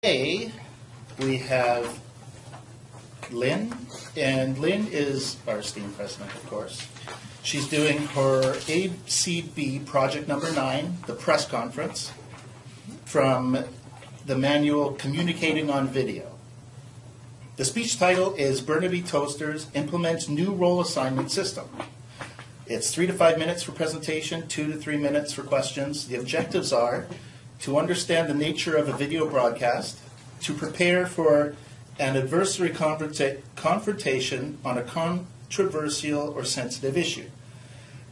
Today we have Lynn, and Lynn is our esteemed president, of course. She's doing her ACB project number 9, the press conference, from the manual Communicating on Video. The speech title is Burnaby Toasters Implements New Role Assignment System. It's 3 to 5 minutes for presentation, 2 to 3 minutes for questions. The objectives are to understand the nature of a video broadcast, to prepare for an adversary confrontation on a controversial or sensitive issue,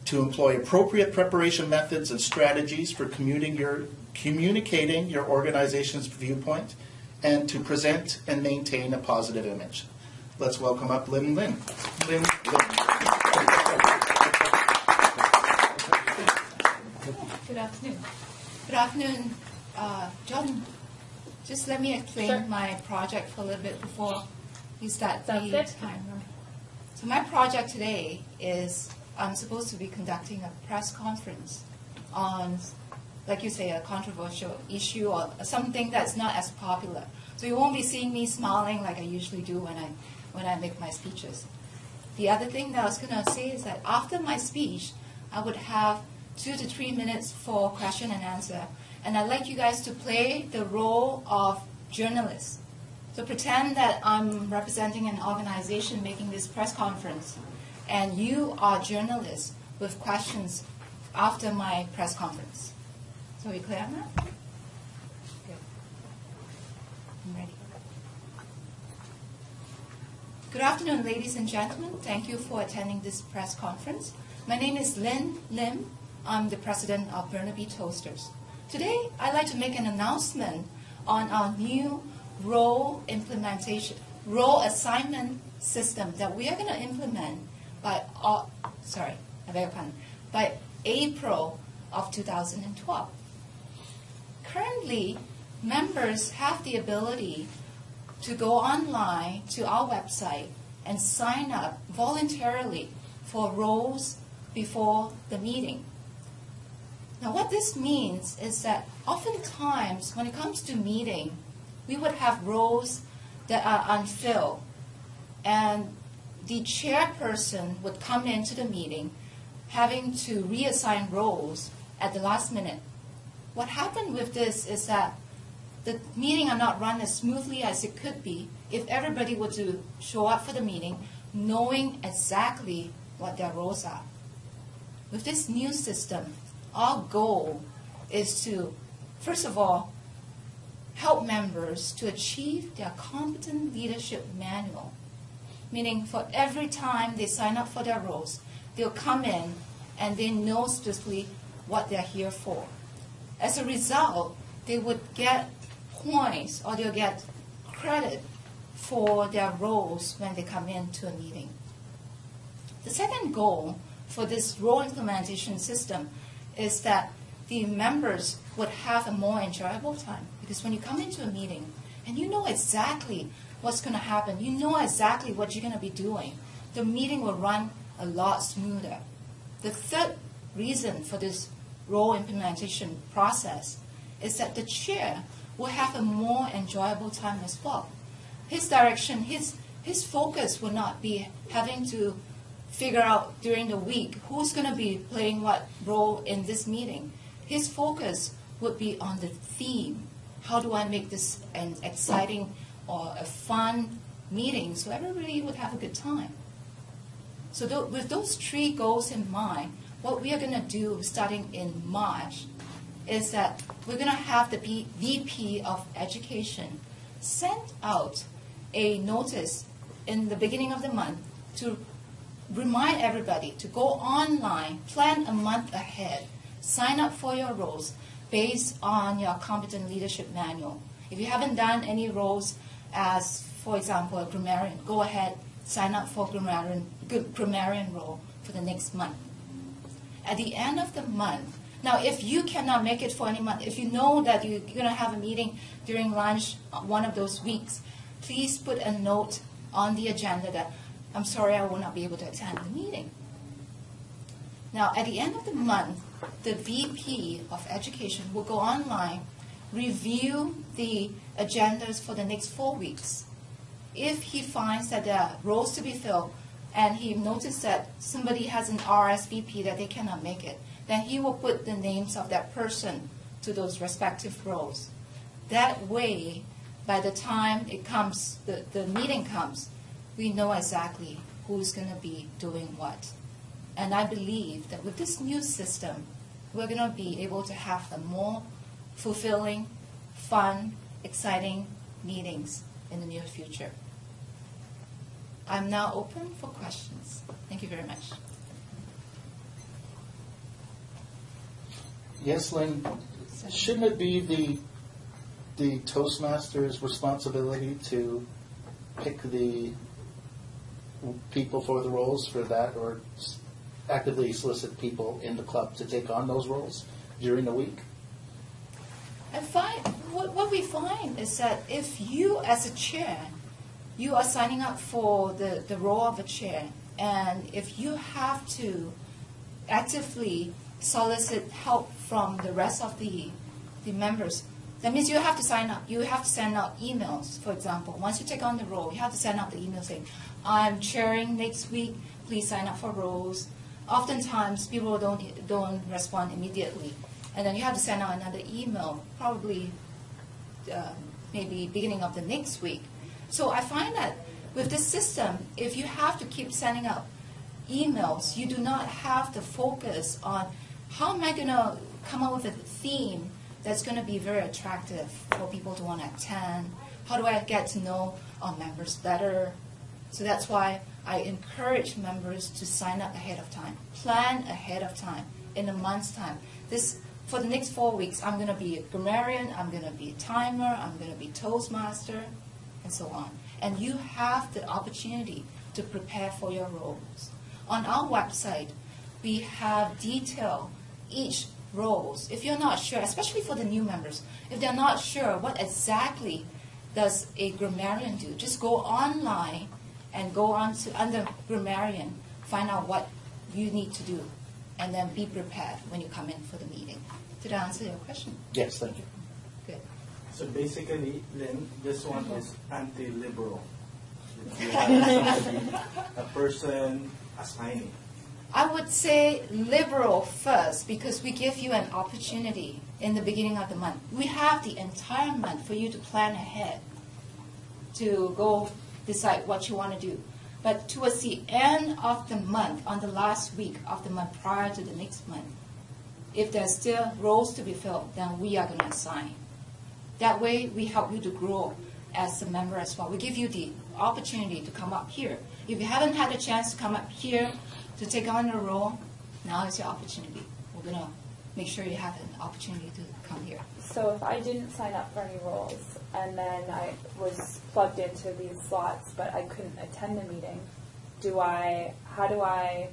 to employ appropriate preparation methods and strategies for communicating your organization's viewpoint, and to present and maintain a positive image. Let's welcome up Lynn. Lynn. Good afternoon. Good afternoon, John. Just let me explain my project for a little bit before you start the timer. So my project today is I'm supposed to be conducting a press conference on, like you say, a controversial issue or something that's not as popular. So you won't be seeing me smiling like I usually do when I make my speeches. The other thing that I was going to say is that after my speech, I would have 2 to 3 minutes for question and answer. And I'd like you guys to play the role of journalists. So pretend that I'm representing an organization making this press conference, and you are journalists with questions after my press conference. So are we clear on that? Good. I'm ready. Good afternoon, ladies and gentlemen. Thank you for attending this press conference. My name is Lynn Lim. I'm the president of Burnaby Toasters. Today, I'd like to make an announcement on our new role assignment system that we are going to implement by April of 2012. Currently, members have the ability to go online to our website and sign up voluntarily for roles before the meeting. Now, what this means is that oftentimes, when it comes to meeting, we would have roles that are unfilled, and the chairperson would come into the meeting having to reassign roles at the last minute. What happened with this is that the meeting are not run as smoothly as it could be if everybody were to show up for the meeting knowing exactly what their roles are. With this new system, our goal is to, first of all, help members to achieve their competent leadership manual, meaning for every time they sign up for their roles, they'll come in and they know specifically what they're here for. As a result, they would get points or they'll get credit for their roles when they come into a meeting. The second goal for this role implementation system is that the members would have a more enjoyable time. Because when you come into a meeting and you know exactly what's going to happen, you know exactly what you're going to be doing, the meeting will run a lot smoother. The third reason for this role implementation process is that the chair will have a more enjoyable time as well. His direction, his focus will not be having to figure out during the week who's going to be playing what role in this meeting. His focus would be on the theme. How do I make this an exciting or a fun meeting so everybody would have a good time? So with those 3 goals in mind, what we are going to do starting in March is that we're going to have the VP of Education send out a notice in the beginning of the month to remind everybody to go online, plan a month ahead, sign up for your roles based on your competent leadership manual. If you haven't done any roles as, for example, a grammarian, go ahead, sign up for grammarian role for the next month. At the end of the month, now if you cannot make it for any month, if you know that you're going to have a meeting during lunch one of those weeks, please put a note on the agenda that I'm sorry, I will not be able to attend the meeting. Now, at the end of the month, the VP of Education will go online review the agendas for the next 4 weeks. If he finds that there are roles to be filled, and he noticed that somebody has an RSVP that they cannot make it, then he will put the names of that person to those respective roles. That way, by the time it comes, the meeting comes, we know exactly who's going to be doing what. And I believe that with this new system, we're going to be able to have the more fulfilling, fun, exciting meetings in the near future. I'm now open for questions. Thank you very much. Yes, Lynn, shouldn't it be the Toastmaster's responsibility to pick the people for the roles for that, or actively solicit people in the club to take on those roles during the week? I find what we find is that if you, as a chair, you are signing up for the role of a chair, and if you have to actively solicit help from the rest of the members, that means you have to sign up. You have to send out emails, for example. Once you take on the role, you have to send out the email saying, I'm chairing next week, please sign up for roles. Oftentimes, people don't respond immediately. And then you have to send out another email, probably maybe beginning of the next week. So I find that with this system, if you have to keep sending out emails, you do not have to focus on how am I going to come up with a theme that's going to be very attractive for people to want to attend. How do I get to know our members better? So that's why I encourage members to sign up ahead of time, plan ahead of time, in a month's time. For the next 4 weeks, I'm going to be a grammarian, I'm going to be a timer, I'm going to be Toastmaster, and so on. And you have the opportunity to prepare for your roles. On our website, we have detailed each roles. If you're not sure, especially for the new members, if they're not sure what exactly does a grammarian do, just go online and go on to under grammarian, find out what you need to do, and then be prepared when you come in for the meeting. Did I answer your question? Yes, thank you. Good. So basically, Lynn, this one is anti-liberal. You have somebody, a person assigning. I would say liberal first, because we give you an opportunity in the beginning of the month. We have the entire month for you to plan ahead, to go decide what you want to do. But towards the end of the month, on the last week of the month prior to the next month, if there's still roles to be filled, then we are going to assign. That way, we help you to grow as a member as well. We give you the opportunity to come up here. If you haven't had a chance to come up here to take on a role, now is your opportunity. We're going to make sure you have an opportunity to come here. So if I didn't sign up for any roles, and then I was plugged into these slots, but I couldn't attend the meeting, how do I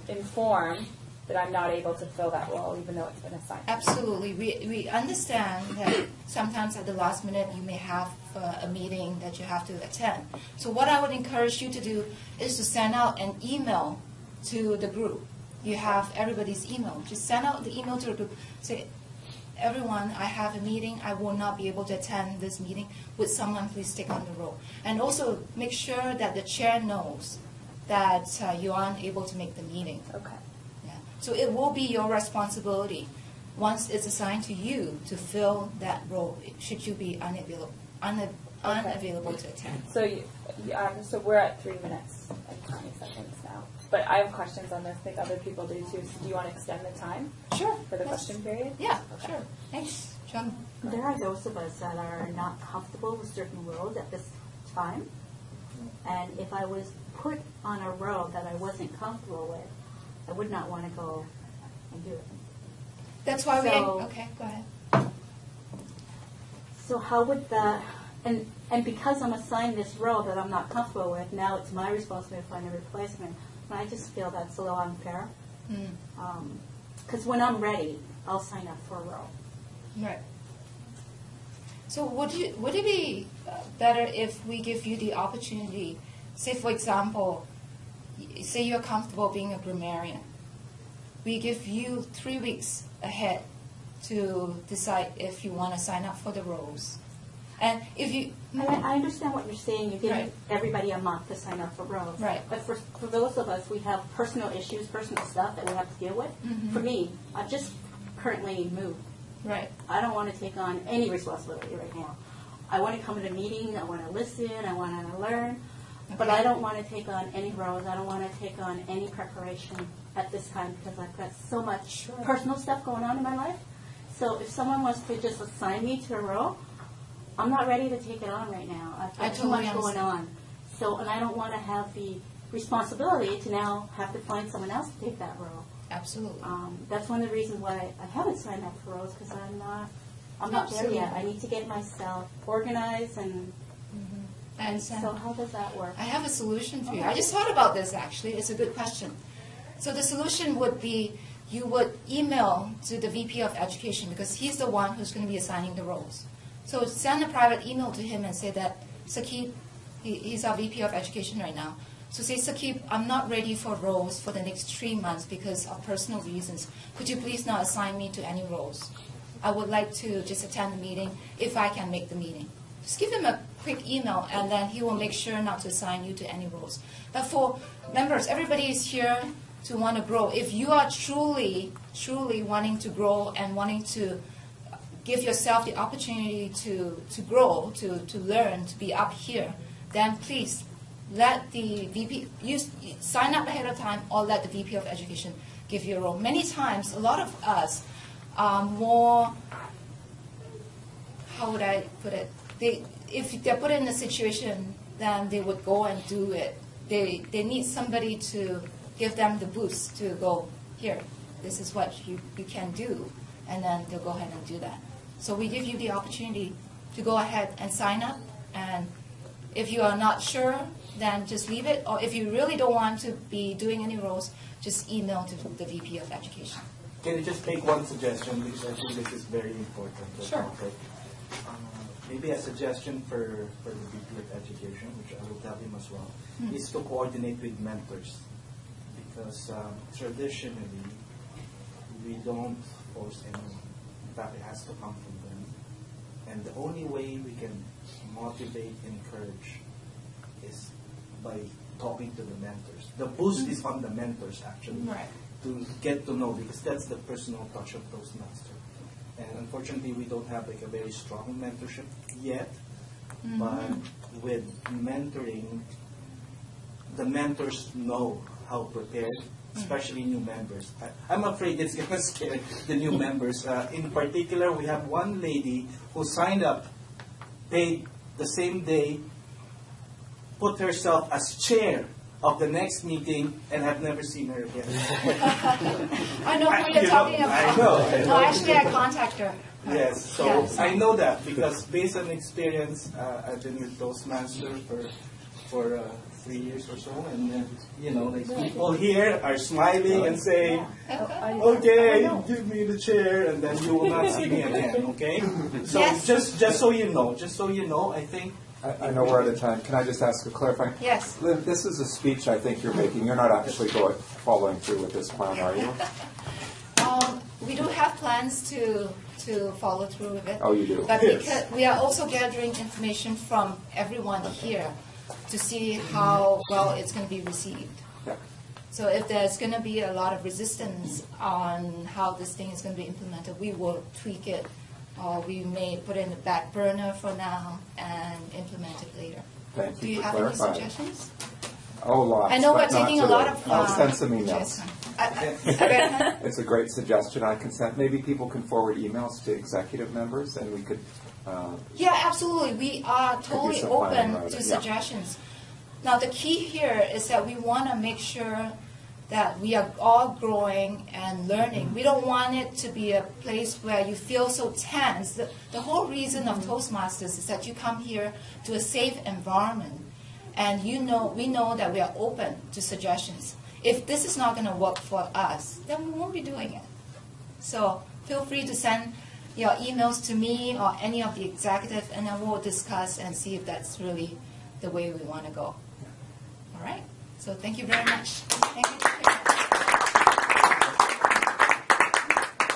inform that I'm not able to fill that role, even though it's been assigned? Absolutely. We understand that sometimes at the last minute you may have a meeting that you have to attend. So what I would encourage you to do is to send out an email to the group. You have everybody's email. Just send out the email to the group. Say, everyone, I have a meeting. I will not be able to attend this meeting. Would someone please take on the role? And also make sure that the chair knows that you aren't able to make the meeting. Okay. Yeah. So it will be your responsibility once it's assigned to you to fill that role, should you be unavailable to attend. So so we're at 3 minutes and 20 seconds now. But I have questions on this. I think other people do too. So do you want to extend the time? Sure. For the question period? Yeah, Okay. sure. Thanks, John. There are those of us that are not comfortable with certain roles at this time. And if I was put on a role that I wasn't comfortable with, I would not want to go and do it. That's why okay, go ahead. So how would that, and because I'm assigned this role that I'm not comfortable with, now it's my responsibility to find a replacement. And I just feel that's a little unfair. Because when I'm ready, I'll sign up for a role. Right. So would it be better if we give you the opportunity, say for example, say you're comfortable being a grammarian. We give you 3 weeks ahead to decide if you want to sign up for the roles. And if you... I understand what you're saying. You're giving Right. everybody a month to sign up for roles. Right. But for those of us, we have personal issues, personal stuff that we have to deal with. Mhm. For me, I've just currently moved. Right. I don't want to take on any responsibility right now. I want to come to a meeting. I want to listen. I want to learn. But Okay. I don't want to take on any roles. I don't want to take on any preparation at this time because I've got so much personal stuff going on in my life. So if someone wants to just assign me to a role, I'm not ready to take it on right now. I've got too totally much going understand. on. So, and I don't want to have the responsibility to now have to find someone else to take that role. Absolutely. That's one of the reasons why I haven't signed up for roles because I'm not there Absolutely. yet. I need to get myself organized and I understand. so how does that work? I have a solution for you. I just thought about this, actually. It's a good question. So the solution would be you would email to the VP of Education because he's the one who's going to be assigning the roles. So send a private email to him and say that, Sakib, he's our VP of Education right now. So say, Sakib, I'm not ready for roles for the next 3 months because of personal reasons. Could you please not assign me to any roles? I would like to just attend the meeting if I can make the meeting. Just give him a quick email, and then he will make sure not to assign you to any roles. But for members, everybody is here to want to grow. If you are truly, truly wanting to grow and wanting to give yourself the opportunity to grow, to learn, to be up here, then please let the VP, sign up ahead of time or let the VP of Education give you a role. Many times, a lot of us are more, how would I put it? If they're put in a situation, then they would go and do it. They need somebody to give them the boost to go, here, this is what you can do, and then they'll go ahead and do that. So we give you the opportunity to go ahead and sign up, and if you are not sure, then just leave it, or if you really don't want to be doing any roles, just email to the VP of Education. Can you just make one suggestion, because I think this is very important. Sure. Okay. Maybe a suggestion for the VP of Education, which I will tell him as well, is to coordinate with mentors. Because traditionally, we don't force anyone. In fact, it has to come from them. And the only way we can motivate, encourage, is by talking to the mentors. The boost is on the mentors, actually, Right. to get to know, because that's the personal touch of Toastmaster. And unfortunately, we don't have like a very strong mentorship yet. But with mentoring, the mentors know how prepared, especially new members. I'm afraid it's going to scare the new members. In particular, we have one lady who signed up, paid the same day, put herself as chair of the next meeting, and have never seen her again. I know who you're talking about. I know. No, actually, I contact her. Yes, so Yes. I know that because based on experience, I've been with Toastmaster for 3 years or so, and like people here are smiling and saying, "Okay, give me the chair," and then you will not see me again. Okay, so Yes. just so you know, I think. I know we're out of time. Can I just ask a clarifying? Yes. Lynn, this is a speech I think you're making. You're not actually following through with this plan, are you? We do have plans to follow through with it. Oh, you do? But Yes. because we are also gathering information from everyone here to see how well it's going to be received. Yeah. So if there's going to be a lot of resistance on how this thing is going to be implemented, we will tweak it, or we may put it in the back burner for now and implement it later. Thank Do you you for have any clarifying. suggestions? Oh, lots. I know we're but not taking a lot today. of... I'll send some emails. suggestions. Okay. It's a great suggestion. I can send. Maybe people can forward emails to executive members, and we could. Yeah, absolutely. We are totally some planning open around to it, yeah. suggestions. Now, the key here is that we want to make sure that we are all growing and learning. We don't want it to be a place where you feel so tense. The whole reason of Toastmasters is that you come here to a safe environment, and we know that we are open to suggestions. If this is not going to work for us, then we won't be doing it. So feel free to send your emails to me or any of the executives, and then we'll discuss and see if that's really the way we want to go. All right? So thank you very much. Thank you.